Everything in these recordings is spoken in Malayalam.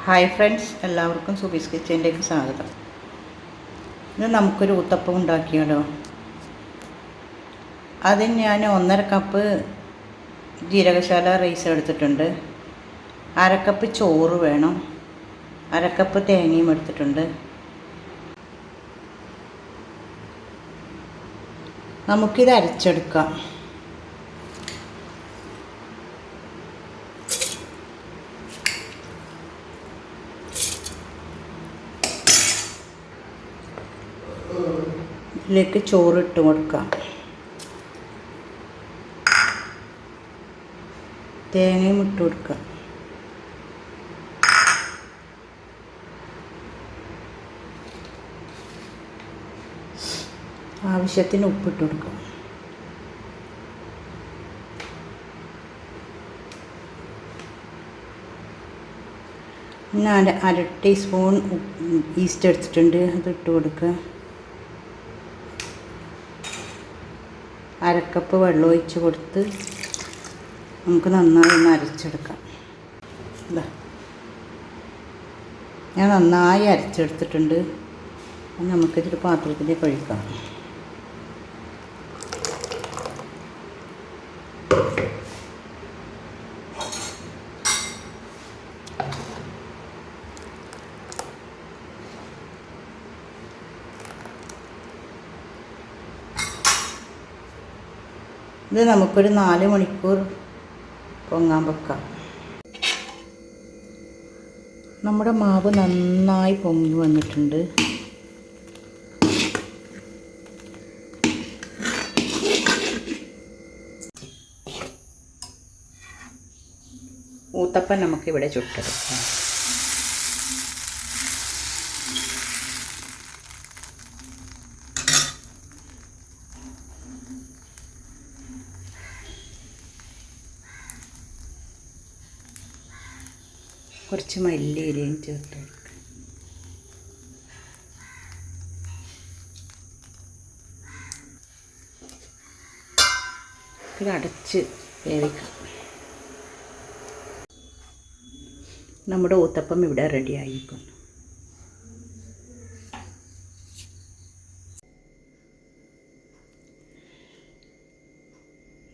ഹായ് ഫ്രണ്ട്സ്, എല്ലാവർക്കും സുബീസ് കിച്ചണിലേക്ക് സ്വാഗതം. ഇന്ന് നമുക്കൊരു ഊത്തപ്പം ഉണ്ടാക്കിയാലോ. അതിന് ഞാൻ 1.5 കപ്പ് ജീരകശാല റൈസ് എടുത്തിട്ടുണ്ട്. 1/2 കപ്പ് ചോറ് വേണം. 1/2 കപ്പ് തേങ്ങയും എടുത്തിട്ടുണ്ട്. നമുക്കിത് അരച്ചെടുക്കാം. ഇതിലേക്ക് ചോറിട്ട് കൊടുക്കാം. തേങ്ങയും ഇട്ട് കൊടുക്കാം. ആവശ്യത്തിന് ഉപ്പിട്ട് കൊടുക്കാം. ഞാൻ 1/2 ടീസ്പൂൺ ഈസ്റ്റ് എടുത്തിട്ടുണ്ട്, അതിട്ട് കൊടുക്കുക. 1/2 കപ്പ് വെള്ളം ഒഴിച്ച് കൊടുത്ത് നമുക്ക് നന്നായി ഒന്ന് അരച്ചെടുക്കാം. ഇതാ ഞാൻ നന്നായി അരച്ചെടുത്തിട്ടുണ്ട്. നമുക്കിതൊരു പാത്രത്തിലേക്ക് ഒഴിക്കാം. ഇത് നമുക്കൊരു 4 മണിക്കൂർ പൊങ്ങാൻ വെക്കാം. നമ്മുടെ മാവ് നന്നായി പൊങ്ങി വന്നിട്ടുണ്ട്. ഊത്തപ്പം നമുക്കിവിടെ ചുട്ടെടുക്കാം. കുറച്ച് മല്ലിയിലയും ചേർത്ത് കൊടുക്കുക. ഇത് അടച്ച് വേവിക്കാം. നമ്മുടെ ഊത്തപ്പം ഇവിടെ റെഡി ആയിരിക്കുന്നു.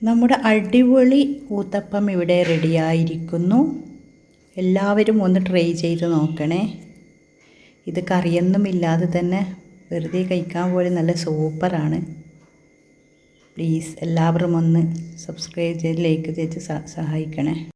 നമ്മുടെ അടിപൊളി ഊത്തപ്പം ഇവിടെ റെഡിയായിരിക്കുന്നു. എല്ലാവരും ഒന്ന് ട്രൈ ചെയ്ത് നോക്കണേ. ഇത് കറിയൊന്നുമില്ലാതെ തന്നെ വെറുതെ കഴിക്കാൻ പോലും നല്ല സൂപ്പറാണ്. പ്ലീസ് എല്ലാവരും ഒന്ന് സബ്സ്ക്രൈബ് ചെയ്ത് ലൈക്ക് ചെയ്ത് സഹായിക്കണേ.